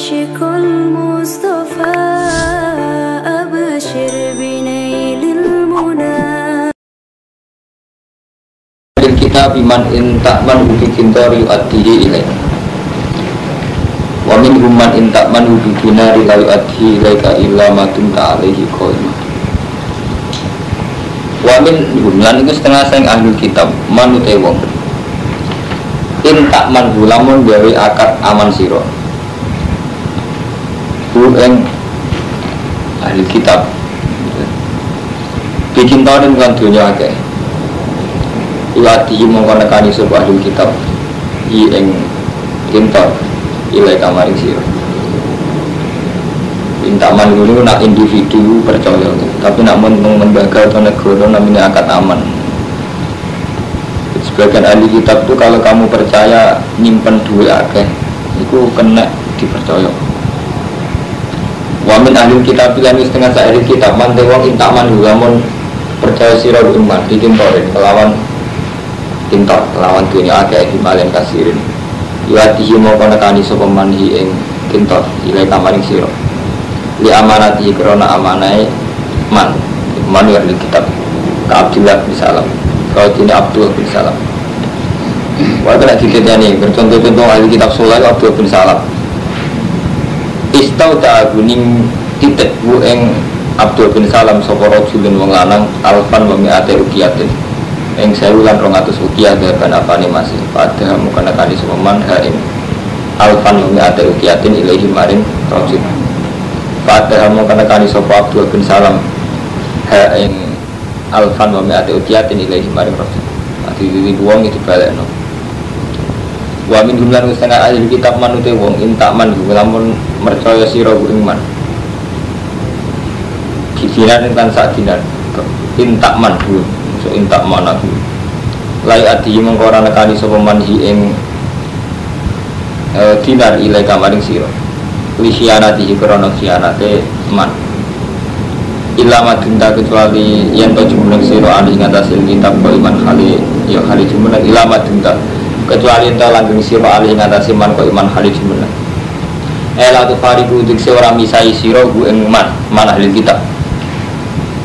عاشق المصطفى أبشر بنيل المنى Kitab iman intakman ubi kintori adhihi ilaih wa min human intakman ubi dinari layu adhihi ilaika illa madun ta'alihi qoimah wa min humlan itu setengah sayang ahli kitab manut ewong intakman hulamun gawe akad aman siro eng ahli kitab bikin torin bukan dunia akeh iwati mongko nekani sapa ahli kitab ing kintor ilai kamaring sira intaman dulu nak individu percaya tapi nak lembaga atau negara namanya akad aman. Sebagian ahli kitab itu kalau kamu percaya nyimpen duit akeh itu kena dipercaya. Wa min ahli kitab lan setengah ahli kitab man wong intaman lamun percaya sira iman dikintorin kelawan kintor lawan dunia agak himalen kasirin iwatihi mongko nekani sapa manhi ing kintor ilai kamaring sira li amanati krana amanai man ya kitab ka Abdullah bin Salam kau tidak Abdullah bin Salam wa kena diketani contoh-contoh ahli kitab saleh Abdullah bin Salam istau ta'aguning titik bu ing Abdullah bin Salam sapa rajulun wong lanang alfan wa mi'ate ukiyatin yang saya ulang 200 ukiah dan apane masih pada mukana kali sepeman haim alfan lumi ada ukiatin ilahi maring rojul pada mukana kali sopa Abdul bin Salam haim alfan lumi ada ukiatin ilahi maring rojul nanti di buang itu balik no wa min jumlah setengah ahli kitab manute wong intakman lamun mercaya sira iman dinar dan sak dinar intakman so intak mana tu lai adi mengkora nekani sapa manhi ing dinar ilai kamaring sira li khianati krana khianate man ilama dinta kecuali yen to jumeneng sira ali ngatasil kitab ko iman khali ya khali jumeneng ilama dinta kecuali ento langgeng sira ali ngatasi man ko iman khali jumeneng ela tu fariqu dikse ora misai sira ku ing man ahli kitab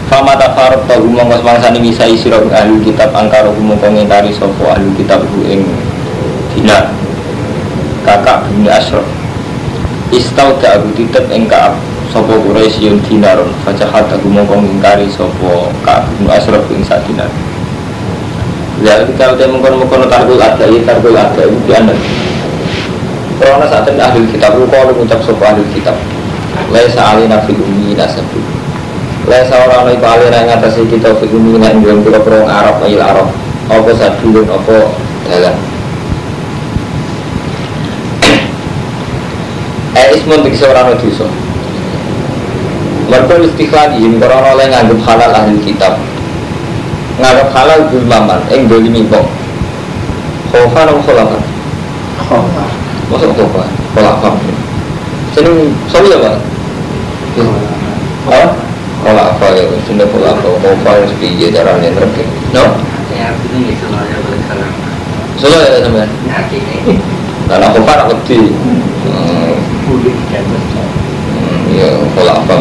famata farot tahu mongkos mangsani misai sira ahli kitab angkaro mongko ngentari sapa ahli kitab ku ing dinar kakak bin Ashraf istau ta'abu titep ing Ka'ab sapa Quraisy yen dinaron fajahat aku mongko ngentari sapa Ka'ab bin Ashraf ing sak dinar ya kita udah mongkon targul ada itu pian karena saat ini ahli kitab ku kalau ngucap sapa ahli kitab laisa alina fil ummi nasabu lesa orang itu alih yang ngatasi kita fikumi yang dalam pura-pura Arab ayil Arab apa sadulun apa dalam ismun bagi seorang dosa mereka istiqlal izin karena oleh nganggap halal ahli kitab nganggap halal gulmaman yang dolimi kok khofan atau kholakan masuk kholakan sini sorry ya pak pola apa ya sudah pola apa yang seperti caranya terkait no ya ini semuanya bersalah soalnya ya teman karena aku parah lebih ya pola apa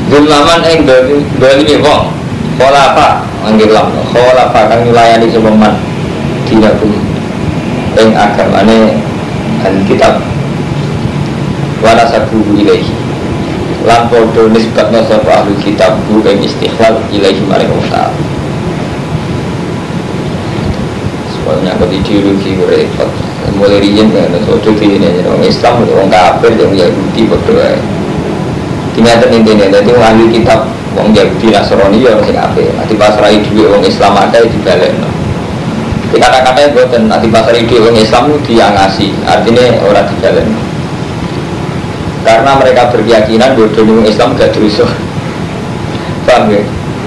gulaman yang dari ini kok pola apa anggil lah pola apa kan melayani sepeman tidak pun yang agamanya dan kitab warasabu ilaihi lan podo nisbatna sapa ahli kitab bu ing istighlal ilaihi maring Allah. Soalnya kok ideologi repot. Mulai riyen kan sodo dene orang Islam orang kafir yang Yahudi padha ae. Dinten intine dadi ahli kitab wong Yahudi Nasrani ya sing apik. Ati pasrai dhuwit wong Islam akeh dibalekno. Kata-kata boten ati pasrai dhuwit wong Islam diangasi, artinya ora dibalekno. Karena mereka berkeyakinan bahwa Islam gak dosa, paham ya?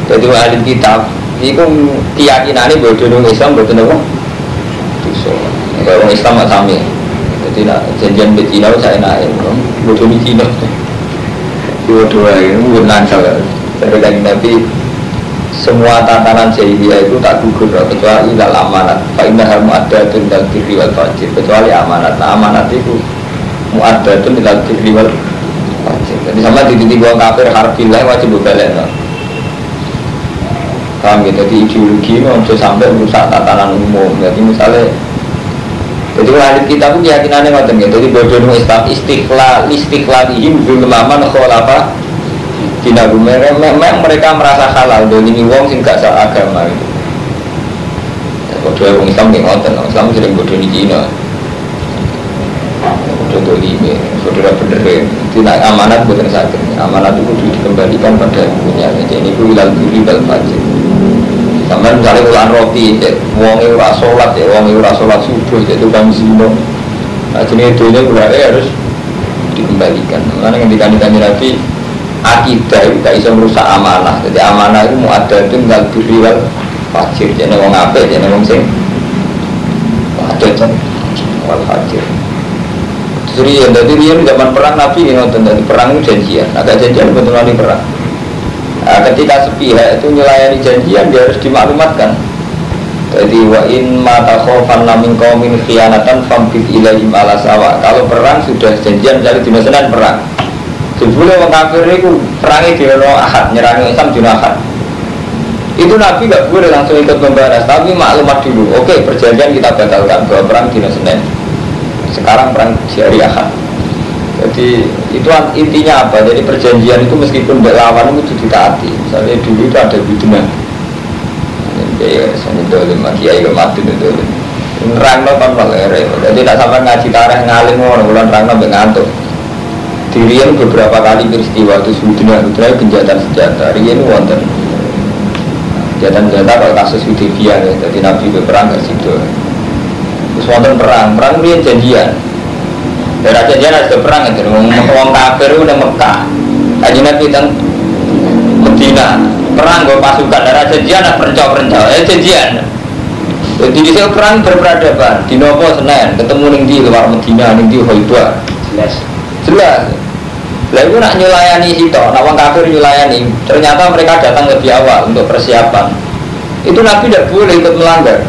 Jadi ahli kitab itu keyakinannya bahwa Islam betul apa? Dosa. Kalau orang Islam tak sami. Jadi nak janjian betina saya naik, bodoh ni Cina. Dua-dua ini lancar. Dari Nabi semua tatanan jahiliyah itu tak gugur kecuali dalam amanat. Fa inna harmu ada tentang diri wal fajir kecuali amanat. Nah, amanat itu mu'addatun ilal birri wal fajir. Jadi sama titik wong kafir harfilah wajib balik. Paham gitu, jadi ideologi itu bisa sampai merusak tatanan umum. Jadi misalnya, jadi hadis kita pun keyakinannya macam gitu. Jadi bodoh Islam istiqlalihim zulman kholafa dinagum. Memang mereka merasa halal. Dan ini wong sing gak seagama gitu. Bodoh orang Islam yang ngotot, Islam sering bodoh di Cina. Bodoh ini, saudara bener. Tidak amanat bukan sakit. Amanat itu dikembalikan pada punya. Jadi ini ilal birri wal fajir. Sampai misalnya ulang roti, wongi ora sholat ya, wongi ora sholat subuh, itu kan zino. Nah jenis itu harus dikembalikan. Karena ketika Nabi akidah itu tak bisa merusak amanah. Jadi amanah itu mu'addatun ilal birri wal fajir. Jadi wong apik, jadi wong sing mu'addatun wal fajir. Jadi Rian zaman perang Nabi ngoten, dari perang itu janjian. Agak janjian betul-betul di perang. Nah, ketika sepihak itu melayani janjian dia harus dimaklumatkan. Jadi wa in mata khofan min qaumin khianatan fambit ilaihim ala sawa. Kalau perang sudah janjian dari dina Senin perang. Jebule wong kafir iku perange dina Ahad, nyerangi Islam dina Ahad. Itu Nabi enggak boleh langsung ikut membahas, tapi maklumat dulu. Oke, perjanjian kita batalkan bahwa perang dina Senin. Sekarang perang di hari Ahad. Jadi itu intinya apa? Jadi perjanjian itu meskipun berlawan itu ditaati. Misalnya dulu itu ada bidungan. Ya, saya dolim, kiai mati dolim. Nerangno kan malere. Jadi tidak sampai ngaji tarikh ngalim bulan nerangno mbek ngantuk. Dirian beberapa kali peristiwa itu sebetulnya genjatan senjata. Rian wonten. Genjatan senjata kalau kasus Hudaybiyah ya. Jadi Nabi berperang ke situ. Terus wonten perang rian janjian. Daerah janjian ada perang itu, orang kafir itu udah Mekah. Kaji Nabi tentang Medina perang gue pasukan daerah janjian ada perencau janjian. Jadi di sini perang berperadaban. Di Nopo Senin ketemu di luar Medina, di Hoibah. Jelas. Lalu nak nyulayani itu, orang kafir nyulayani. Ternyata mereka datang lebih awal untuk persiapan. Itu Nabi tidak boleh ikut melanggar.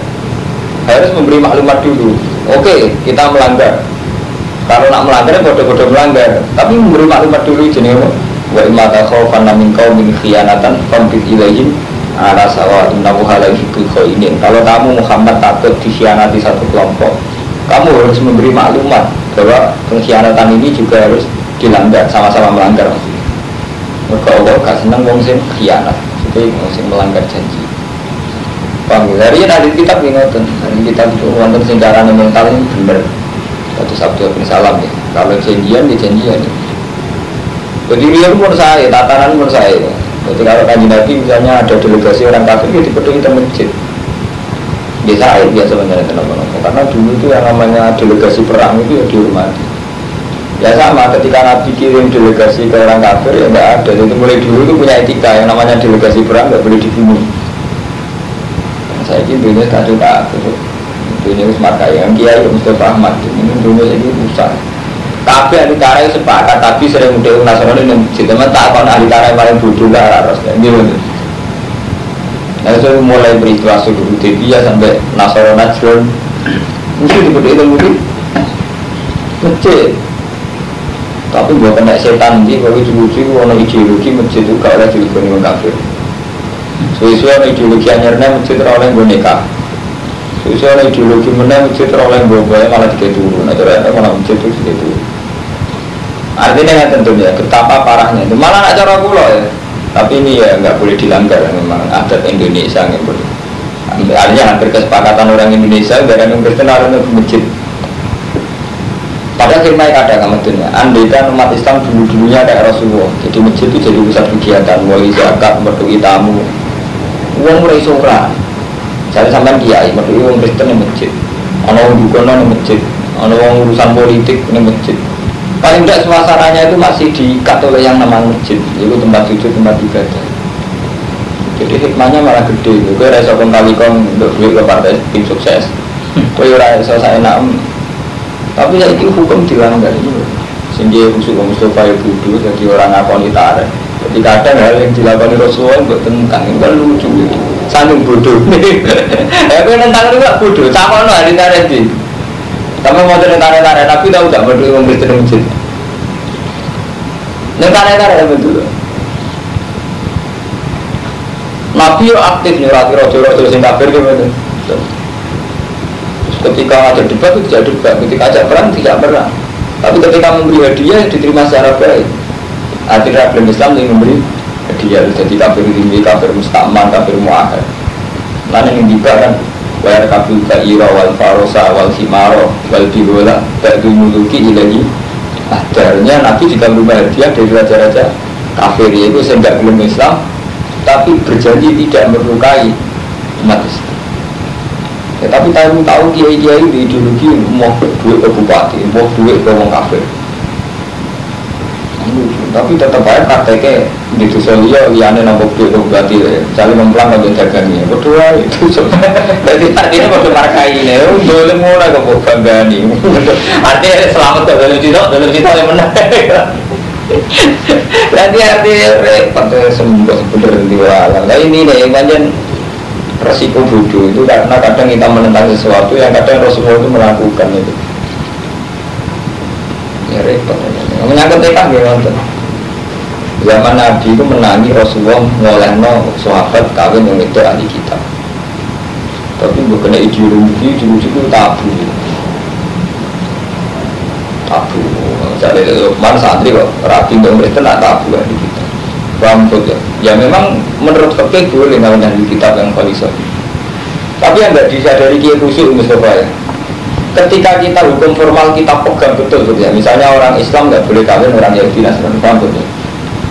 Harus memberi maklumat dulu. Oke, kita melanggar. Kalau nak melanggar, bodoh-bodoh melanggar. Tapi memberi maklumat dulu jenis wa imata khawfan min qaumin khianatan fambit ilaihim ala sawa innahu la yuhibbul khainin. Kalau kamu Muhammad takut dikhianati satu kelompok, kamu harus memberi maklumat bahwa pengkhianatan ini juga harus dilanggar, sama-sama melanggar. Mereka Allah gak senang wong sing khianat, jadi wong sing melanggar janji. Paham? Dari hadis kitab ngoten, hadis kitab itu wonten sing carane mental ini bener. Satu sabtu bin salam ya. Kalau janjian ya janjian ya. Jadi dia pun saya, tatanan pun saya. Jadi kalau kaji Nabi misalnya ada delegasi orang kafir ya dipenuhi kita masjid. Biasa sebenarnya teman-teman. Karena dulu itu yang namanya delegasi perang itu ya dihormati. Ya sama ketika Nabi kirim delegasi ke orang kafir ya tidak ada. Jadi mulai dulu itu punya etika yang namanya delegasi perang nggak boleh dibunuh. Saya ini dunia kacau kafir. Dunia Usmarkai yang Kiai Mustafa Ahmad ini dunia ini besar. Tapi ahli karya sepakat, tapi sering mudah nasional ini teman tak akan ahli karya paling bodoh ke arah rasnya. Gimana? Nah itu mulai peristiwa sudah Hudaybiyah sampai nasional Najran. Mesti dipeduhi itu mungkin masjid. Tapi buat kena setan ini, kalau lucu-lucu ada ideologi masjid itu gak oleh ideologi orang kafir. Sesuai ideologi anyarnya masjid oleh boneka. Sesuai ideologi mana masjid oleh boba malah tiga turun. Atau ada mana masjid itu tiga turun. Artinya yang tentunya betapa parahnya. Itu malah nak cara pulau ya. Tapi ini ya nggak boleh dilanggar. Memang adat Indonesia nggak boleh. Artinya hampir kesepakatan orang Indonesia dari yang Kristen harus ke masjid. Padahal firman kadang amatnya. Andai kan umat Islam dulu-dulunya ada Rasulullah. Jadi masjid itu jadi pusat kegiatan. Wali zakat, berdoi tamu. Uang mulai sora. Saya sampai kiai, berdoi uang Kristen yang masjid. Ada orang dukun yang masjid. Ada orang urusan politik yang masjid. Paling tidak suasananya itu masih diikat oleh yang namanya masjid. Itu tempat sujud, tempat ibadah. Jadi hikmahnya malah gede. Gue rasa kali-kali untuk duit ke partai tim sukses. Gue rasa saya enak. Tapi ya itu hukum dilanggar ini. Sehingga khusus Mustafa Ibu jadi orang ngakoni tarik. Jadi kadang hal yang dilakoni Rasulullah buat tentang itu kan lucu gitu. Saking bodoh. Ya gue tentang itu gak bodoh. Sama no hari tarik. Tapi mau tarik-tarik Nabi tahu tak berdua orang Kristen masjid. Tarik-tarik betul. Nabi yo aktif nyurati rojo-rojo sing kafir gitu. Ketika ada debat itu tidak debat, ketika ajak perang tidak perang. Tapi ketika memberi hadiah diterima secara baik. Akhirnya belum Islam yang memberi hadiah, jadi kafir tinggi, kafir mustakman, kafir mu'ahad. Mana yang dibahkan wayar kafir ka'ira wal farosa wal himaro wal bihola ba'du muluki ilahi. Akhirnya Nabi juga berubah hadiah dari raja-raja kafir, yaitu sehingga belum Islam tapi berjanji tidak melukai umat Islam. Ya, tapi tahu kiai-kiai di ideologi mau duit ke bupati, mau duit ke orang kafir. Tapi tetap aja prakteknya di Dusolia liane nombok duit ke bupati, cari memplang untuk dagangnya. Berdua itu jadi artinya pada markai ini, boleh mulai ke bangga nih. Artinya selamat dalam cita yang menang. Artinya repot sembuh sebenarnya diwala. Nah ini nih banyak resiko bodoh itu karena kadang kita menentang sesuatu yang kadang Rasulullah itu melakukan itu. Ya repot. Menyangkut TK gimana? Zaman Nabi itu menangi Rasulullah ngolehno sahabat kawin yang itu ahli kitab. Tapi bukan ideologi itu tabu. Tabu. Jadi mana santri kok rapi dong itu nak tabu ahli kitab. Rambut ya memang menurut fikih boleh namanya ahli kitab yang khalisah. Tapi yang tidak disadari kiai khusyuk Mustafa ya. Ketika kita hukum formal kita pegang betul ya. Misalnya orang Islam nggak boleh kawin orang Yahudi Nasrani, paham betul.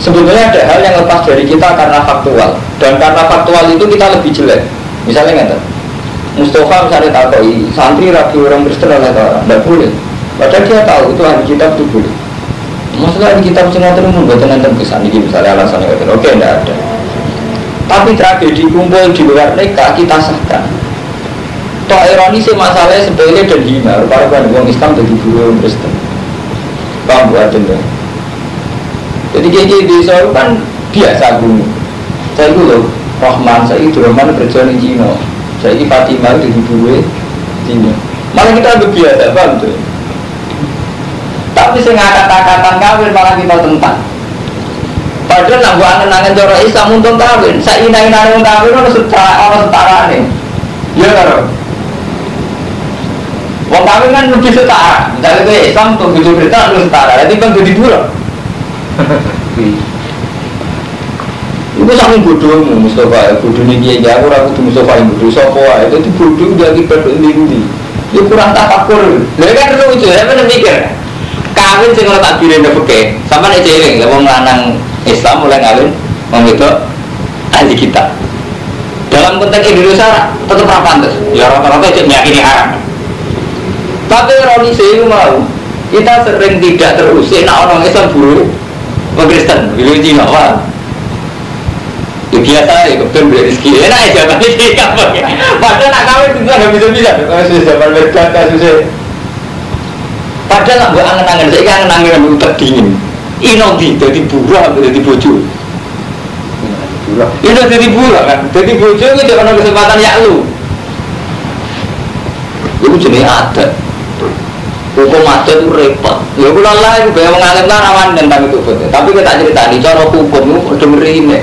Sebetulnya ada hal yang lepas dari kita karena faktual, dan karena faktual itu kita lebih jelek. Misalnya nggak, Mustafa misalnya takoi santri rapi orang Kristen oleh orang, nggak boleh. Padahal dia tahu itu ahli kitab itu boleh. Masalah ahli kitab cuma terumum buat nanti kesan ini misalnya alasannya oke nggak ada. Tapi tragedi kumpul di luar nikah kita sahkan. Toh ironi sih masalahnya sepele dan hina. Rupa-rupa orang Islam jadi guru Kristen. Paham buatin ya. Jadi kayak di Solo kan biasa guru. Saya dulu Rahman, saya itu Rahman kerja di Cina. Saya ini Fatimah di guru Cina. Malah kita lebih biasa, paham tuh. Tapi saya ngangkat-angkatan kawin malah kita tentang. Padahal nanggu angen-angen cara Islam untuk kawin. Saya ina-ina untuk kawin orang setara nih. Ya kan? Wong kawin kan lebih setara. Misalnya itu Islam untuk hidup kita lebih setara. Jadi kan jadi dua. Itu sampai bodoh Mustafa. Bodoh ni dia aku ragu tu Mustafa yang bodoh. Sopo itu tu bodoh dia kita berdiri. Dia kurang tafakur. Dia kan lucu. Saya pernah mikir. Kawin sih kalau tak pilih dah pakai. Sama ni cewek. Kalau lanang Islam mulai kawin, orang itu ahli kita. Dalam konteks Indonesia tetap pantas. Ya rata-rata cek meyakini haram. Tapi ironi saya mau kita sering tidak terusik. Nak orang Islam buruk, orang Kristen, pilih Cina apa? Ya biasa ya, kebetulan beli rezeki. Enak aja tapi tidak pakai. Padahal nak kawin itu nggak bisa-bisa. Kasus zaman mereka kasusnya. Padahal nak buat angen-angen. Saya kan angen-angen yang utak dingin. Inoti jadi buruk atau jadi bojo. Ini jadi buruk kan. Jadi bojo itu jangan ada kesempatan ya lu. Itu jenis adat. Hukum adat itu repot. Ya aku lelah, aku bayar mengalir rawan tentang itu. Tapi kita cerita di cara hukum itu udah merine.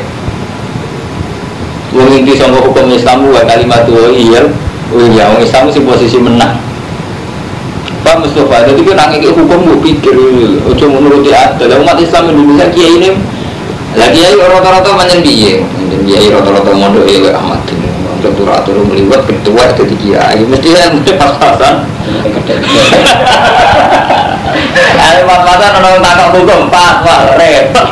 Wong inti sama hukum Islam wa kalimat iya, ya wong Islam sih posisi menang. Pak Mustafa, jadi kita nangis hukum gue pikir, cuma menuruti adat. Umat Islam Indonesia kiai ini, lagi kiai rata-rata macam biye, kiai rata-rata mondok ya Ahmad. Turatur melibat ketua itu kiai, mesti yang pas-pasan. Ada pas-pasan orang tangkap hukum, pas repot.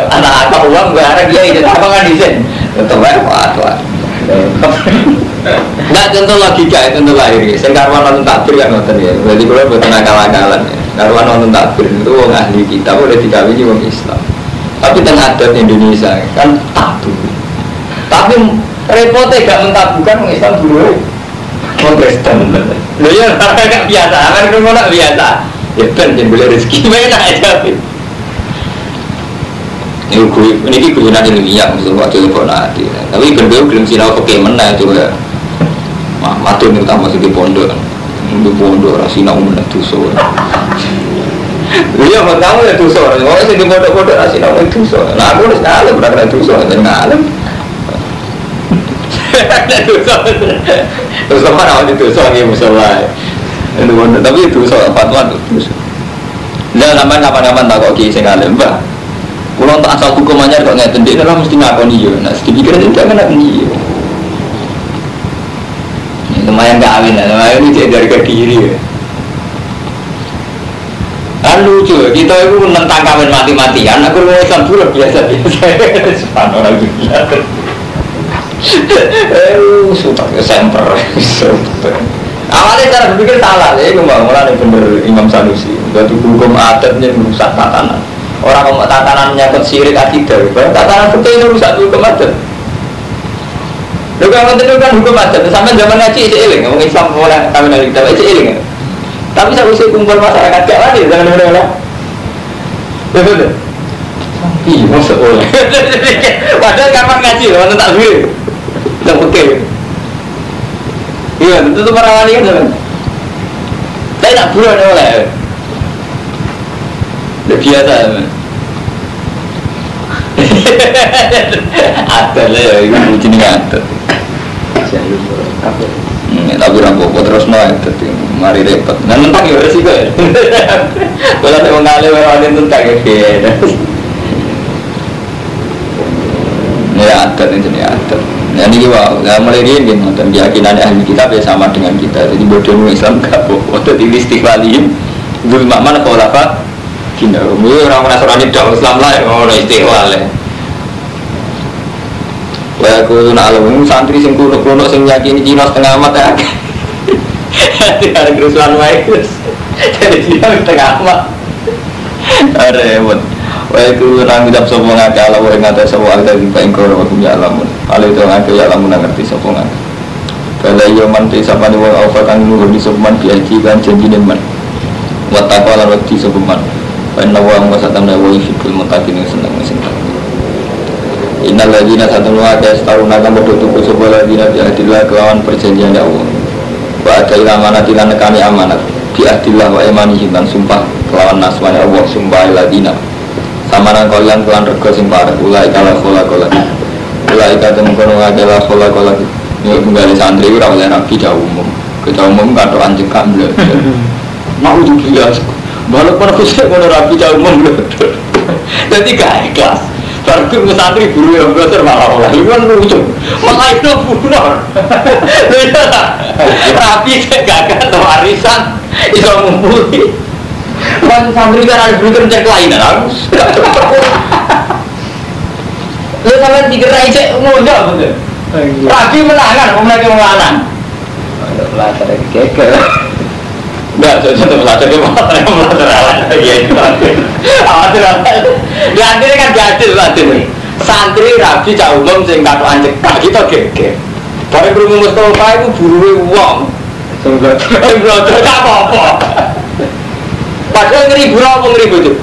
Anak apa uang gak ada kiai, jadi apa kan izin? Tetap pas. Nggak contoh logika, contoh lahir. Saya karwan nonton takbir kan nonton ya. Berarti kalau buat akal-akalan ya. Karwan nonton takbir itu orang ahli kita boleh dikawini orang Islam. Tapi tengah adat Indonesia kan tabu. Tapi repotnya gak mentabukan orang Islam dulu. Orang Kristen. Loh ya kan biasa, kan rumah biasa. Ya kan jangan boleh rezeki mana aja. Ini kegunaan ilmiah maksudnya waktu telepon hati. Tapi berdua belum sinau pakai mana itu ya. Matur nih utama segi pondok. untuk pondok rasina umum dosa. Iya, buat kamu ya dosa. Kalau saya di pondok-pondok rasina umum dosa. Nah aku harus ngalim, berarti dosa dan ngalim. Dosa. Terus mana awal itu dosa yang musola. Tapi itu dosa fatwa dosa. Jangan sampai kapan-kapan tak kok kisah ngalim, Mbak. Kalau tak asal hukum aja kok nggak tendek, lah mesti ngakoni yo. Nah, sedikit itu jangan nak ni. Lumayan kawin, lumayan ini jadi harga diri. Kan lucu, kita itu menentang kawin mati-matian. Aku Islam dulu biasa-biasa. Sepan orang gila. Sudah semper. Awalnya cara berpikir salah, ya. Mulai bener Imam Sanusi. Batu hukum adatnya merusak tatanan. Orang mau tatanan menyangkut syirik akidah, tatanan fikih itu rusak hukum adat. Lu kan hukum adat, sampai zaman ngaji isi iling, ngomong Islam mulai kawin dari kita isi iling. Tapi saya usia kumpul masyarakat gak wani, jangan bener-bener. Betul. Iya, masuk boleh. Padahal kapan ngaji, mana tak boleh. Yang fikih. Iya, itu para wali kan. Saya tak bulan oleh. Udah biasa kan. Ada lah ya, itu jenis ada. Tapi rampok terus noy, mari repot. Nah tentang ya resiko ya. Kalau saya mengalir orang tentang ya. Ini ada nih jenis ada. Nah ini wow, mulai ini dan keyakinan ahli kitab ya sama dengan kita. Jadi bodoh Islam gak bodoh. Jadi istiqlalihim, dulu mana kalau apa? Kina, orang Nasrani dah Islam lah, orang istiqlal ya. Wah aku nak alam santri sing kuno sing yakini Cina setengah amat ya. Ada kerusuhan baik terus. Jadi Cina setengah amat. Repot. Wah aku orang kita semua ngaji alam orang ngata semua ada di pengkor aku punya alam. Kalau itu ngaji alam mengerti semua. Kalau ia mantai siapa ni orang awal kan nurul di sebuman biaji kan janji neman. Watakwa lalu di sebuman. Karena orang masa tanah woi fikul mutakin yang senang senang. Innal ladina satuna ka staruna kan bodoh tuku sebuah ladina biadillah kelawan perjanjian Allah. Wa adil amanat lan nekani amanat biadillah wa imanihim lan sumpah kelawan nasmane Allah sumpah ladina. Samaran kalian kelan rego sing parek ulai kala kola. Ulai kadang kono ngakela kola. Yo menggali santri ora oleh rapi jauh umum. Ketua umum katok anjek kamble. Mau dibilas. Walaupun aku saya mau rapi jauh membelot, jadi gak ikhlas. Baru santri guru yang belajar malah itu kan lucu. Malah itu bunuh. Rapi gak warisan, itu ngumpuli. Kan santri kan ada guru kerja kelainan harus. Lu sampai dikerai cek muda betul. Rapi menangan, mereka menangan. Ada pelajar yang keke. Enggak, saya belajar ke mana? Belajar apa? Iya, belajar. Belajar kan belajar nih. Santri rabi cak umum sing katok anjek kak kita gege. Bareng krungu Mustofa iku buruwe wong. Belajar apa-apa. Padahal ngeribu apa ngeribu itu?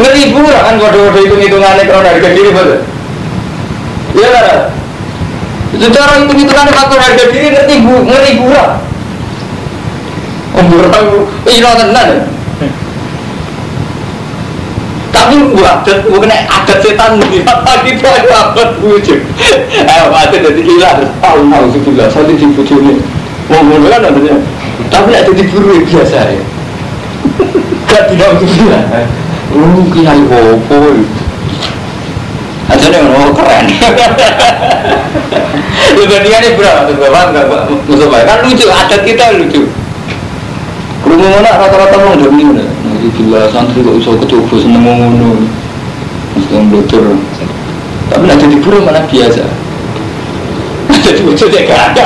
Ngeribu kan kode-kode hitung-hitungannya kalau harga diri betul. Iya kan? Secara hitung-hitungannya faktor harga diri ngeribu lah. Umur aku, ilo tenan. Tapi buat adat setan di mata kita itu apa wujud? Ada jadi gila, tahu sudah satu di bujuni. Ngomong kan adanya, tapi ada di buru biasa ya. Gak tidak gila. Kiai opo. Aja nih orang keren. Dibandingannya berapa? Berapa? Musuh kan lucu, adat kita lucu. Rumah mana rata-rata orang udah ini nanti bila santri kok bisa kecoba seneng ngono mesti belajar tapi nanti di pura mana biasa ada di wujud ya gak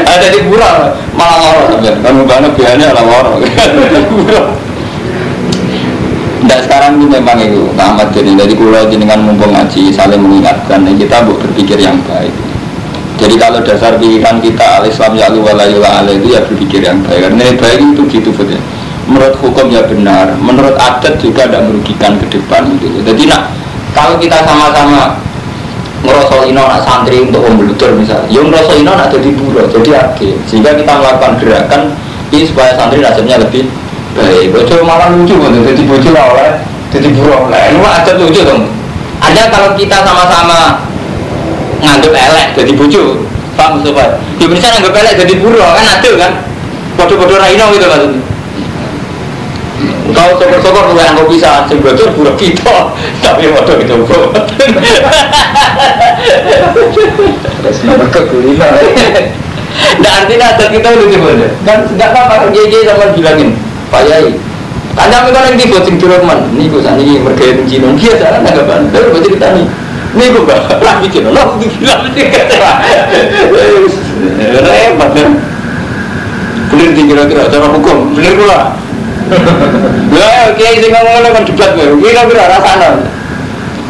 ada di pura malah lorong kamu banget biasanya malah lorong dan sekarang ini memang itu amat jadi pulau dengan mumpung ngaji saling mengingatkan kita berpikir yang baik. Jadi kalau dasar pikiran kita al-Islam ya al-walayula itu ya berpikir yang baik. Karena yang baik itu gitu betul. Menurut hukum ya benar, menurut adat juga tidak merugikan ke depan gitu. Jadi kalau kita sama-sama ngerasa ino nak santri untuk membludur misalnya, yang ngerasa ino nak jadi buruh, jadi age, sehingga kita melakukan gerakan ini supaya santri nasibnya lebih baik. Bocor malah lucu kan, jadi bocor lah oleh, jadi buruh lah, ini mah ada lucu dong. Ada kalau kita sama-sama nganggep elek jadi bocor, paham sobat? Ya bisa nganggep elek jadi buruh kan ada kan, bodoh-bodoh raino gitu maksudnya. Kalau sokor-sokor bukan aku bisa sebetulnya buruk kita, tapi waduh itu bro. Terus nomor kekulina. Nah artinya ada kita lucu banget. Kan nggak apa-apa kiai sama bilangin, Pak Yai. Tanya mereka yang tiba sing turun nih gue sana ini mereka Cina biasa kan nggak bandel, berarti kita nih gue lagi Cina, lo dibilang sih repot kan. Bener kira-kira cara hukum, bener pula. Ya, kiai sing ngomong kan debat kowe. Kira-kira rasane.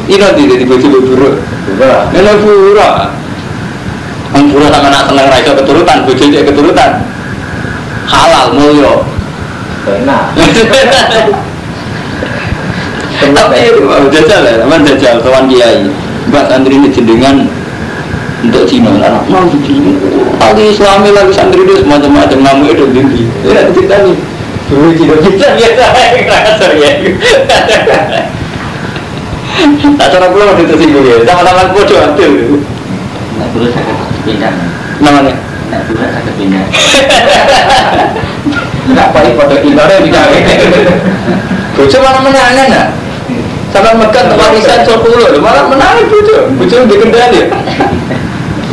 Ino di bojo buruk. Ino buruk. Wong buruk sama nak seneng ra iso keturutan, bojo cek keturutan. Halal mulya. Enak. Tapi jajal ya, teman jajal kawan kiai. Mbak santri ini jenengan untuk Cina lah. Mau begini. Lagi Islami lagi santri itu semacam-macam namu itu tinggi. Ya cerita nih. Dulu tidak bisa biasa, kerasa ya. Tak cara pulang waktu itu singgung ya, sama-sama bodoh adil. Nak dulu saya pindah. Namanya? Nak dulu saya pindah. Nak pakai foto Indore pindah. Bodoh malah menangan nak. Sampai megat tempat riset 10, malah menangan bodoh. Bodoh dikendali.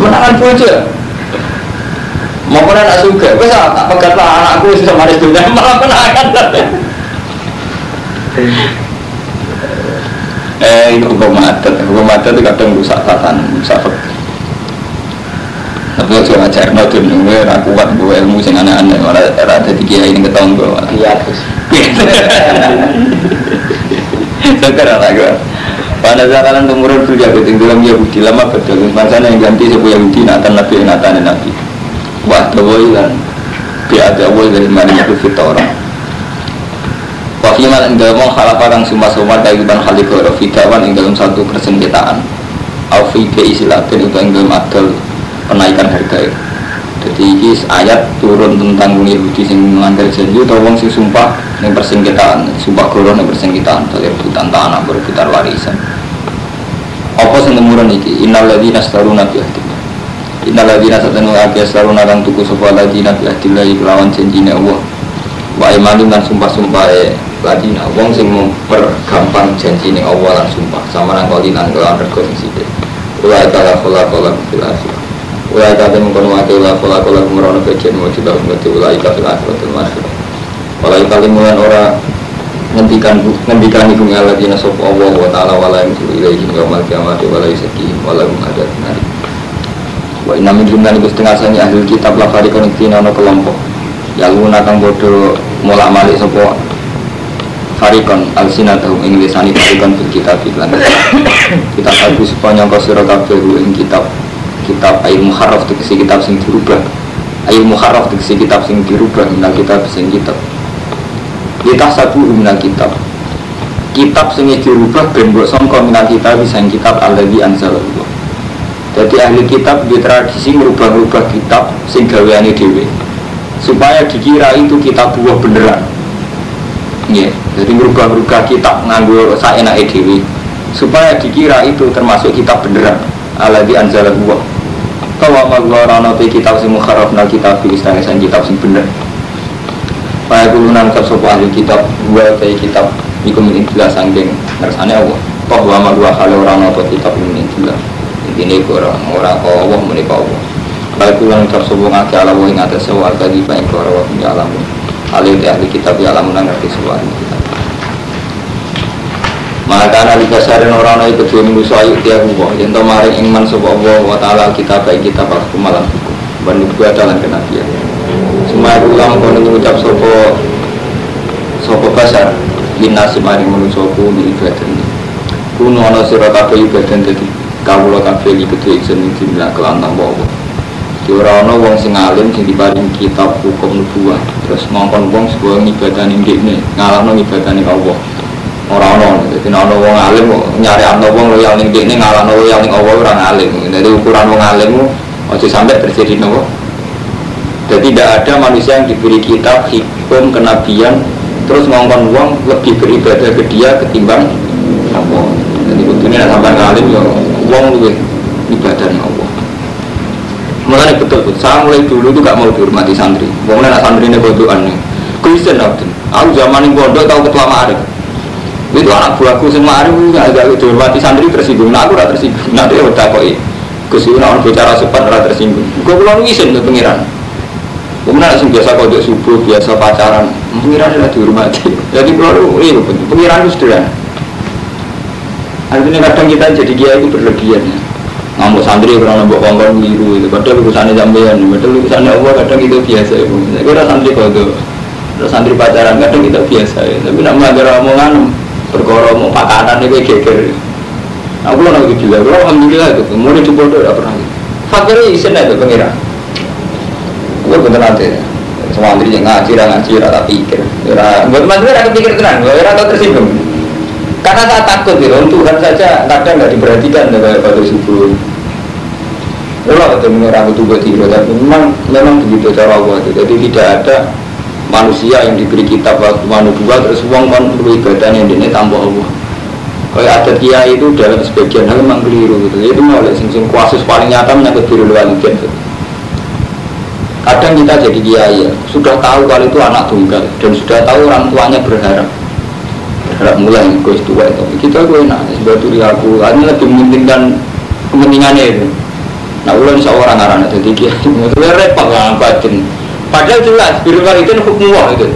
Menangan bodoh. Mau pernah nak suka, bisa tak pegat lah anakku sama ada dunia malah menangan. Itu hukum adat itu kadang rusak tatanan, rusak fikih. Tapi saya ngajar nodun, gue rakuat gue ilmu sing aneh-aneh, malah ada di kiai ini ketong gue. Iya terus. Sekarang lagi. Pada zaman temurun sudah ketinggalan Yahudi lama betul. Masa yang ganti sebuah Yahudi natan nabi. Wah, tawoilan biada woi dari mana itu fitrah. Wafiman ing dalam halapan summa-summa kaitan halikoro fidawan ing dalam satu persengketaan. Aufi ke isilatin itu ing dalam adol penaikan harga. Jadi ini ayat turun tentang Yahudi sing melanggar janji atau wong sing sumpah ning persengketaan, sumpah goro ning persengketaan, rebutan tanah, berebutan warisan. Apa sing temurun iki? Innal ladzina astaruna bi Inna ladina satanu akhir saruna kang tuku sopa ladina bi'adillahi kelawan janjine Allah wa imanin dan sumpah-sumpah ladina wong sing mempergampang janjine Allah lan sumpah sama nang kolinan kelawan rego sing sithik ulai kala kola fil akhir ulai kala mengkono ake la kola kumrono bagian mujibah umati ulai kala fil akhiratul masyur ulai kala mulan ora ngendikan iku ladina sopa Allah wa ta'ala wala yamsulu ilaihi yawmal kiamati wala yusaki wala ada nari. Wa inna min jumlah itu setengah sani ahli kitab la farikon iktina ono kelompok yaluna kang bodoh mulak malik sopo farikon al-sinatahum ing lisani farikon bil kitab iklan kitab aku supaya nyangka sira kabeh ing kitab ail muharraf tegese kitab sing dirubah ail muharraf tegese kitab sing dirubah minal kitab sing kitab sabu minal kitab sing dirubah ben mbok sangka minal kitab sing kitab alladzi anzalallahu. Jadi ahli kitab di tradisi merubah-rubah kitab sing gaweane dhewe supaya dikira itu kitab buah beneran. Nggih, jadi merubah-rubah kitab nganggo saenake dhewe supaya dikira itu termasuk kitab beneran. Alladzi anzalallahu. Tawa magwarana te kitab sing mukharrafna kitab iki sang kitab sing bener. Kaya kulunan sapa ahli kitab wa te kitab iku min jelas sangking ngersane Allah. Tawa magwarana te kitab min jelas. Ini orang Allah menikah Allah. Baik ulang tersebut ngake ala wa ing atas sewa tadi baik orang wa punya alam. Alih ahli kitab ya alam ngerti sewa ahli kitab. Maka ahli kasarin orang itu kedua minggu soal dia Allah. Yang maring iman sebuah Allah wa taala kitab baik kitab aku malam hukum. Bandung gua dalam kenabian. Semua ulang kau mengucap sopo kasar. Linasi maring menusoku di ibadah ini. Kuno ana sira kabeh ibadah dadi kawula kabeh iki kudu ingsun dinilai kelantang apa. Di ora ana wong sing alim sing diparing kitab hukum nubuwah terus ngongkon wong sebuah ngibadane ndekne, ngalahno ngibadane Allah. Orang-orang, jadi orang wong alim nyari wong loyal ning dekne ngalahno loyal ning Allah ora alim. Jadi ukuran wong alim aja sampai terjadi nopo. Jadi tidak ada manusia yang diberi kitab, hukum, kenabian terus ngongkon wong lebih beribadah ke dia ketimbang Allah. Jadi kudune nek sampean alim ya wong luwih ibadah ning Allah. Mulane betul, saya mulai dulu itu gak mau dihormati santri. Wong nek santrine bodohan nih. Kristen aku zaman ning pondok tau ketua ma'arif. Itu anak buahku sing ma'arif agak dihormati santri tersinggung. Nah aku ora tersinggung. Nanti ya takoki. Gus iki nek bicara sopan ora tersinggung. Kok kula ngisin to pengiran. Kemudian sing biasa kodok subuh, biasa pacaran, pengiran ora dihormati. Jadi kula iki pengiran itu sederhana. Artinya kadang kita jadi kiai itu berlebihan ya. Ngamuk santri karena mbok kongkon biru itu padahal urusannya sampean, padahal urusannya Allah kadang itu biasa ya. Saya kira santri kodok. Terus santri pacaran kadang kita biasa ya. Tapi nak melanggar omongan perkara mau pakanan itu geger. Aku lagi gila, alhamdulillah itu, mau dicoba itu tidak pernah. Fakirnya isen itu pengira. Gue bener nanti, semua santri yang ngaji, rata pikir. Buat masalah rata pikir tenang, rata tersinggung. Karena saya takut ya, Tuhan saja kadang nggak diperhatikan dengan pada subuh. Kalau ada mengira itu betul, tapi memang begitu cara Allah. Jadi tidak ada manusia yang diberi kitab waktu manusia terus uang perlu ibadahnya ini tambah Allah. Kalau adat kiai itu dalam sebagian hal memang keliru gitu. Itu oleh sing kuasus paling nyata menyangkut biru walidain. Kadang kita jadi kiai ya, sudah tahu kalau itu anak tunggal dan sudah tahu orang tuanya berharap mulai gue tua itu. Kita gue enak sebetulnya aku ini lebih mementingkan kepentingannya itu. Nah ulang seorang orang jadi kiai, maksudnya repot lah batin. Padahal jelas biru walidain hukum wah itu.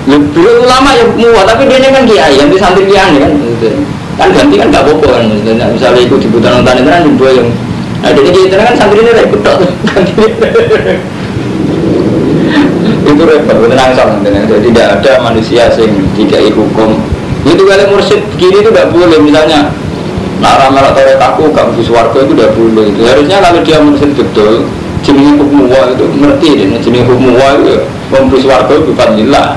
Beliau ulama yang muat, tapi dia ini kan kiai, yang di santri kiai kan ganti kan gak apa-apa kan, misalnya ikut di putaran nonton itu kan dua yang ada di kiai kan santri ini repot tuh, itu repot, tenang salah, jadi tidak ada manusia yang tidak hukum. Itu kalau mursyid begini itu tidak boleh, misalnya naramalah tarik aku, gak bisa warga itu tidak boleh. Harusnya kalau dia mursyid betul, jenis hukum muat itu ngerti, jenis hukum muat itu memberi warga bifadlillah.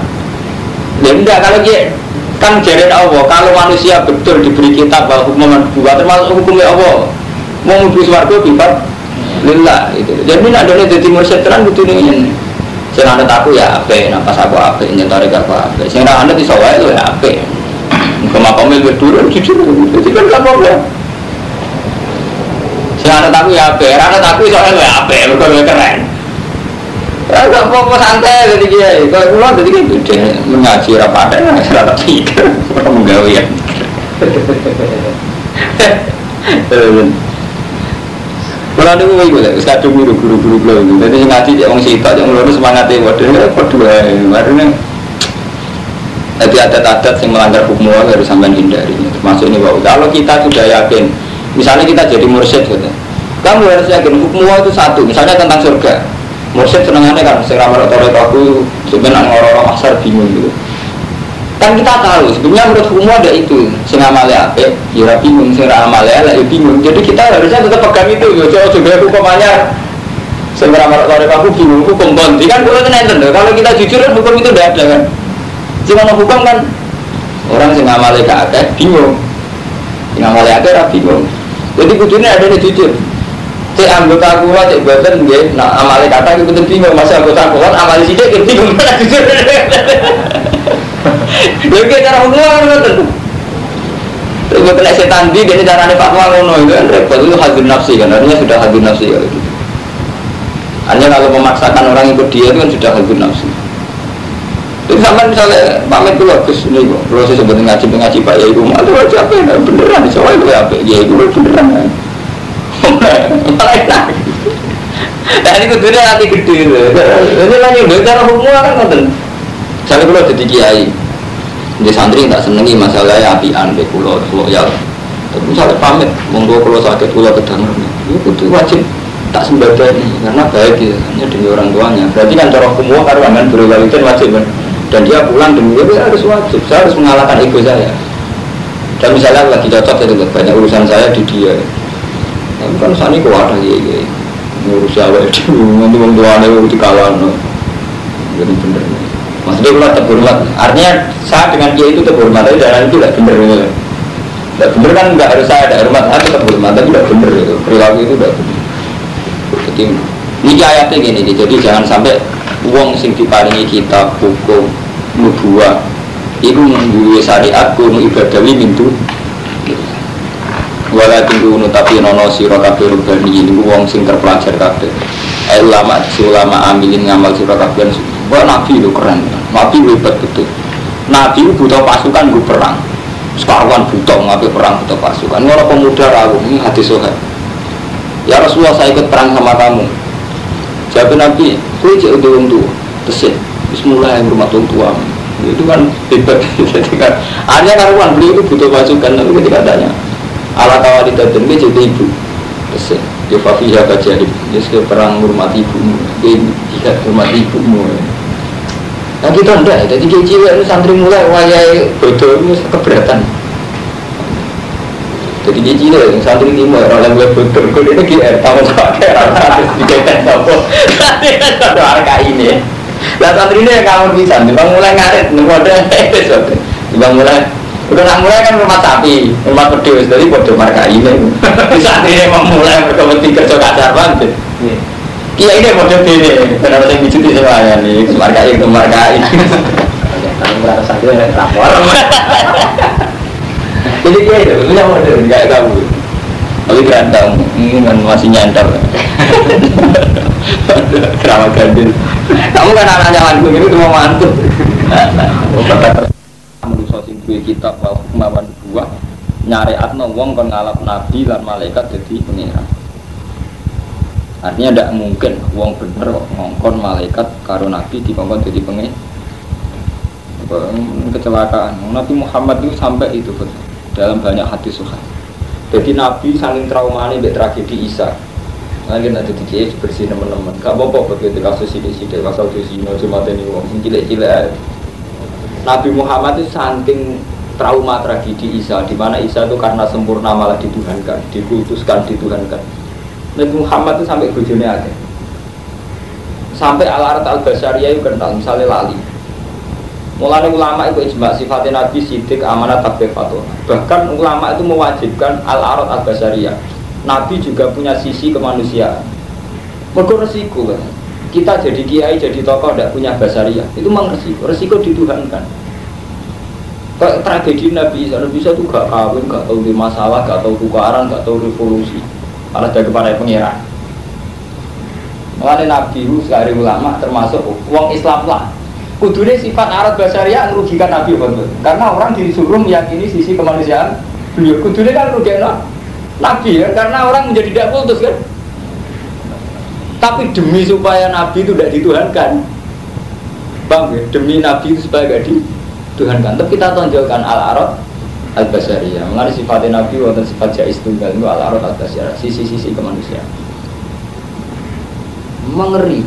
Ya enggak, kalau dia kan jarin Allah, kalau manusia betul diberi kitab bahwa hukum buat termasuk hukumnya Allah mau memberi suarga bifat lillah itu. Jadi ada nih timur seteran betul ini saya ada aku ya apa, nafas aku apa, nyentori aku apa saya ada di sawah itu ya apa kemakomel berdua jujur jadi kan gak apa-apa saya ada aku ya apa, ada aku soalnya ya apa, lebih keren. Agak apa-apa santai jadi dia, kalau pulang jadi kan gede mengaji rapatnya, rata pikir orang menggawian. Kalau ada gue juga, kadang guru-guru belum. Jadi ngaji dia orang situ, yang lulus semangatnya waduh, berdua, barunya. Jadi adat-adat yang melanggar hukum Allah harus sampai hindari. Termasuk ini bahwa kalau kita sudah yakin, misalnya kita jadi mursyid, kamu harus yakin hukum Allah itu satu, misalnya tentang surga. Mursyid senengannya kan, segera menurut aku sebenarnya orang-orang asar bingung gitu. Kan kita tahu, sebenarnya menurut hukum ada itu sing amale ape, ya bingung, sing amale elek ya bingung. Jadi kita harusnya tetap pegang itu, ya coba hukumannya segera menurut aku bingung, hukum konti kan kalau nenten. Kalau kita jujur kan hukum itu tidak ada kan. Cuma hukum kan orang sing amale gak akeh bingung. Sing amale akeh ra bingung. Jadi kudunya ada nih jujur. Cek anggota kuat, cek badan nggih, nah amale kata iki betul bingung, masa anggota kuat amale sithik iki bingung. Lha iki cara hukum ngoten. Terus kena setan di dia carane fatwa ngono itu kan repot, itu hadir nafsi kan, artinya sudah hadir nafsi kalau gitu. Hanya kalau memaksakan orang ikut dia itu kan sudah hadir nafsi. Itu sampai misalnya pamit dulu Gus ini kok, kalau saya sebutnya ngaji Pak Yai rumah itu siapa ya beneran, soalnya itu apa Yai itu beneran. Malah enak. Nah ini kudunya hati gede ini lagi cara hukumnya kan nonton. Saya kalau jadi kiai di santri tak senengi masalahnya apian di pulau loyal. Tapi misalnya pamit monggo kalau sakit pulau kedangan itu wajib tak sembadani karena baik ya hanya demi orang tuanya. Berarti kan cara hukumnya karena aman berwalidain wajib kan. Dan dia pulang demi dia harus wajib. Saya harus mengalahkan ego saya. Dan misalnya lagi cocok itu banyak urusan saya di dia. Tapi kan saat ini kok ada ya ngurus awal itu nanti orang tuanya itu dikalah jadi bener Maksudnya kalau terhormat, artinya saya dengan dia itu terhormat, tapi jalan itu tidak benar gitu. Tidak benar kan nggak harus saya ada hormat, saya tetap hormat, tapi tidak benar gitu. Perilaku itu tidak benar. Jadi ini ayatnya gini, jadi jangan sampai uang sing diparingi kitab hukum nubuah itu menggurui syariat kuno ibadawi mintu wala tinggu tapi nono siro kabeh rubani ini uang sing terpelajar kabeh ulama si ulama amilin ngamal siro kabeh wah nabi itu keren nabi hebat betul nabi itu butuh pasukan gue perang sekarang butuh ngapain perang butuh pasukan orang pemuda ragu ini hati sohat ya Rasulullah saya ikut perang sama kamu jawab nabi kue cek udah untuk tersih bismillah yang rumah tua itu kan hebat ketika hanya karuan beliau itu butuh pasukan tapi ketika tanya ala kawali dan dia jadi ibu terus dia fafiyah kajahib dia sudah perang hormati ibumu dia tidak hormati ibumu nah kita enggak jadi kecil itu santri mulai wayai bodoh itu keberatan jadi kecil itu santri timur orang mulai bodoh kalau itu GR tahu pakai rata dikaitan apa ada harga ini lah santri ini yang kamu bisa bang mulai ngaret nunggu ada bang mulai udah nak mulai kan rumah sapi rumah pedus dari bodoh marka ini santri ini mau mulai berkompetisi kerja kasar banget kia ini bodoh ini kenapa saya bicuti semuanya nih marka ini kamu merasa santri yang lapor jadi kia itu punya bodoh kayak kamu tapi ganteng ini kan masih nyantar kerawat gandil kamu kan anak jalanku ini cuma mantu manusia sing duwe kitab wal hukmawan buah nyariatno wong kon ngalap nabi lan malaikat jadi pengira artinya tidak mungkin wong bener kok ngongkon malaikat karo nabi dikongkon jadi pengira kecelakaan Nabi Muhammad itu sampai itu dalam banyak hadis sahih jadi nabi saking traumanya mbek tragedi Isa lagi nanti dikit bersih teman-teman. Gak apa-apa begitu kasus ini sih, kasus ini cuma ini uang cilik-cilik. Nabi Muhammad itu saking trauma tragedi Isa, di mana Isa itu karena sempurna malah dituhankan, dikultuskan, dituhankan. Nabi Muhammad itu sampai bojone aja, sampai al-arat al-basyariyah itu kental, misalnya lali. Mulanya ulama itu ijma sifatnya Nabi sidik amanat tabek fatwa. Bahkan ulama itu mewajibkan al-arat al-basyariyah. Nabi juga punya sisi kemanusiaan. Mergo resiko kan. Kita jadi kiai, jadi tokoh tidak punya basariah. Itu memang resiko dituhankan. Kayak tragedi Nabi Isa itu gak kawin, gak tahu di masalah, gak tahu tukaran, gak tahu revolusi. Malah dari kepada pengiran. Mengenai Nabi itu sekali ulama termasuk uang Islam lah. Kudune sifat arat basariah merugikan Nabi betul. Karena orang disuruh meyakini sisi kemanusiaan beliau. Kudune kan merugikan Nabi ya, karena orang menjadi tidak putus kan. Tapi demi supaya Nabi itu tidak dituhankan, bang ya, demi Nabi itu supaya tidak dituhankan. Tapi kita tonjolkan al-arad al-basyariyah. Mengenai sifatnya Nabi wonten sifat jais tunggal itu al-arad al-basyariyah, sisi-sisi kemanusiaan. Mengeri.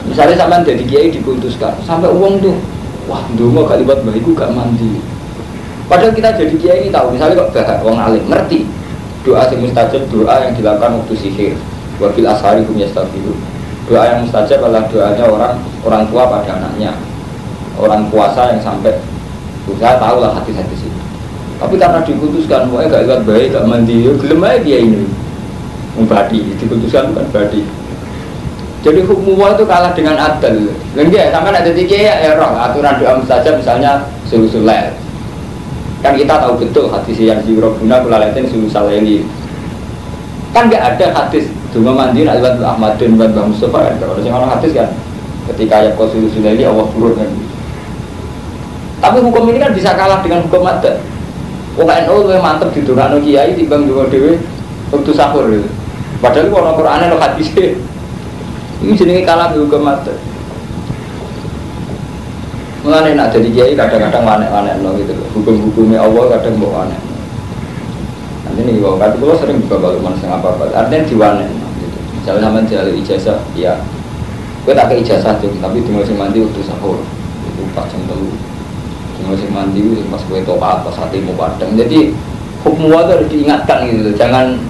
Misalnya sampai jadi kiai dikultuskan, sampai uang tuh, wah dulu gak libat bahiku gak mandi. Padahal kita jadi kiai ini tahu, misalnya kok gak uang alim ngerti. Doa yang mustajab, doa yang dilakukan waktu sihir wabil ashari hum yastaghfiru. Doa yang mustajab adalah doanya orang tua pada anaknya, orang puasa yang sampai saya tahu lah hati-hati sih. Tapi karena diputuskan, mau gak lihat baik, gak mandi, gelem aja dia ini membadi, diputuskan bukan badi. Jadi hukum itu kalah dengan adil. Lengge, sampai ada tiga ya roh aturan doa mustajab misalnya sulusul lail. Kan kita tahu betul hadis yang Zirobuna kulalatin sulusal laili. Kan nggak ada hadis dungo mandi nak lewat Ahmadun dan Bang Mustafa kan. Kalau orang hadis kan ketika ayat sulusul laili Allah turun kan. Tapi hukum ini kan bisa kalah dengan hukum adat. UKNU lebih mantep di Durano Kiai timbang dungo dewi waktu sahur. Padahal kalau Quran ada hadisnya. Ini jenenge kalah di hukum adat. Mengenai nak jadi kiai kadang-kadang aneh-aneh no gitu loh. Hukum-hukumnya Allah kadang bawa aneh. Nanti nih kalau kata gue sering juga kalau mana apa-apa. Artinya diwane gitu. Misalnya sama jalan ijazah, ya. Gue tak ke ijazah tuh, tapi di musim mandi waktu sahur itu pas jam telu. Di musim mandi itu pas gue topat, pas hati mau padang. Jadi hukum Allah harus diingatkan gitu loh. Jangan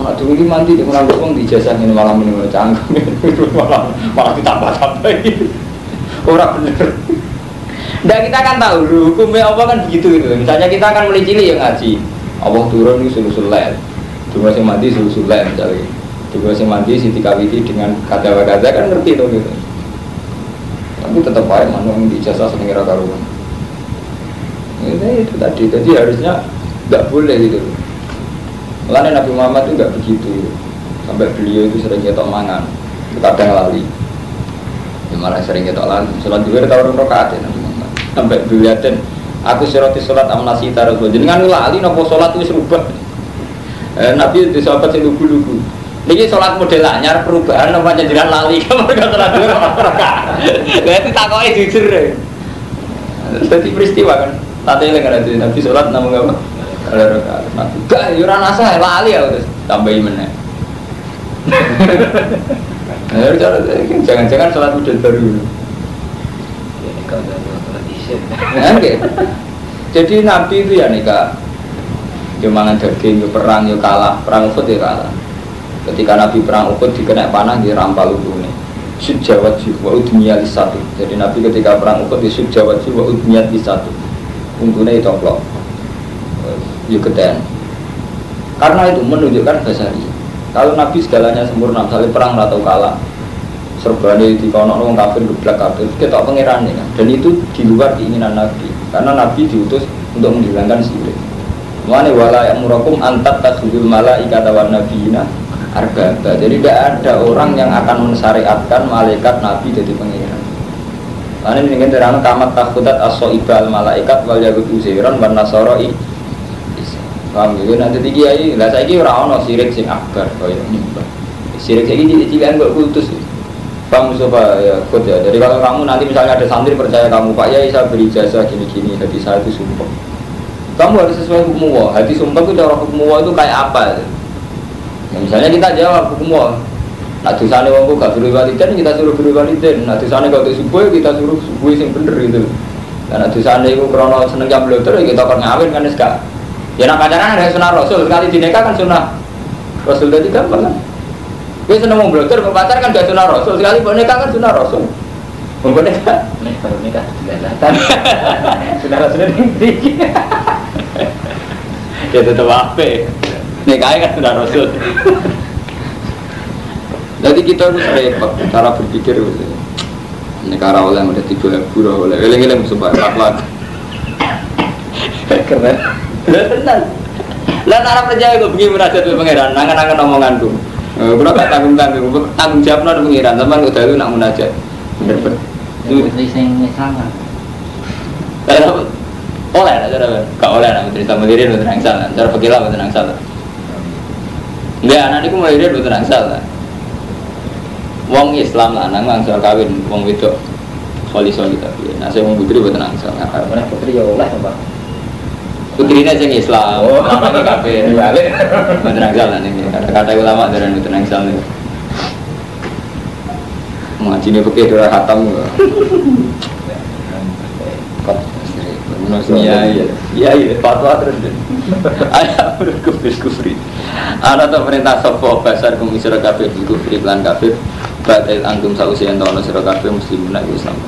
malah dulu ini mandi di mana gue di ijazah ini malam ini canggung malah ditambah-tambah gitu. Orang bener. Dan kita kan tahu hukumnya Allah kan begitu gitu. Misalnya kita akan mulai cilik yang ngaji. Allah turun itu sulusul lail. Cuma yang mati sulusul lail misalnya. Cuma yang mati Siti Kawiti dengan kata-kata kan ngerti tuh gitu. Tapi tetap aja mana yang dijasa sengira karuan. Itu tadi. Jadi harusnya nggak boleh gitu. Lain Nabi Muhammad itu nggak begitu. Sampai beliau itu sering nyetok mangan. Kadang lali. Ya, malah sering nyetok lali. Sholat juga ada orang rakaat ya Nabi Muhammad. Sampai dilihatin aku siroti sholat amnasi taruh jadi kan lali nopo sholat itu serubah Nabi itu sahabat yang lugu-lugu ini sholat model anyar perubahan namanya jalan lali kamu gak sholat dulu berarti takutnya jujur jadi peristiwa kan tadi yang ada Nabi sholat namun apa kalau Nabi gak yuran asa lali ya terus tambahin meneh jangan-jangan sholat model baru okay. Jadi Nabi itu ya nikah, dia mangan daging, dia perang, dia kalah, perang Uhud dia kalah. Ketika Nabi perang Uhud dikena panah dia rampal ujungnya. Sujawat jiwa udmiya di satu. Jadi Nabi ketika perang Uhud dia sujawat jiwa udmiya di satu. Untungnya itu oplok, dia keten. Karena itu menunjukkan basari. Kalau Nabi segalanya sempurna, misalnya perang atau kalah. Serbane di kono orang kafir geblak kabeh ketok pangeran kan dan itu di luar keinginan Nabi karena Nabi diutus untuk menghilangkan syirik. Mane wala ya'murukum antat tasudul malaikata wan nabiyina arbaba. Jadi tidak ada orang yang akan mensyariatkan malaikat Nabi jadi pangeran. Ane ingin terang kamat takutat as-soibal malaikat wal yahud uzairan wan nasara paham gitu nanti kiai lah saiki ora ono syirik sing akbar kaya nyembah. Syirik saiki cilik-cilikan kok kultus. Bang Mustafa ya, kod ya. Jadi kalau kamu nanti misalnya ada santri percaya kamu Pak Yai saya beri jasa gini-gini, jadi saya itu sumpah. Kamu harus sesuai hukum Allah. Hati sumpah itu cara hukum Allah itu kayak apa? Ya, misalnya kita jawab hukum Allah. Nah dosane wong gak suruh waliden kita suruh beri waliden. Nah dosane kalau subuh kita suruh subuh yang bener gitu. Karena dosane itu krono seneng jam bloter kita akan ngawin kan sekarang. Ya nak pacaran ada sunah Rasul sekali dinikah kan sunah Rasul tadi gampang kan. Gue seneng mau blogger, mau pacar kan gak sunah Rasul. Sekali mau nikah kan sunah Rasul. Mau nikah? Baru nikah, kelihatan. Sunah Rasulnya tinggi. Ya tetap apa? Nikahnya kan sunah Rasul. Jadi kita harus repot cara berpikir. Negara oleh ada 3.000 oleh. Eleng-eleng supaya akhlak. Keren. Benar. Lah cara percaya gue begini merasa tuh pangeran. Nangan-nangan omonganku. Kalau tak tanggung jawab ada pengiran, teman udah lu nak munajat. Bener-bener. Itu sing Islam kan. Oleh lah cara, gak oleh nak cerita melirin betul yang salah. Cara pekilah betul yang salah. Enggak, anak ini melirin betul yang salah. Wong Islam lah, nang langsung kawin, wong wedok soli tapi. Nah saya wong putri betul yang salah. Karena putri ya oleh apa? Putrinya yang Islam, lama kafir, balik, betul salah nih. Kata ulama dari betul salah. Mengaji ni pakai doa khatam. Iya, fatwa terus. Ayat berkufri. Ada tu perintah sopo besar kumisir kafir, kufri klan kafir. Batil antum sausian tahun sira kafir muslimun Islam.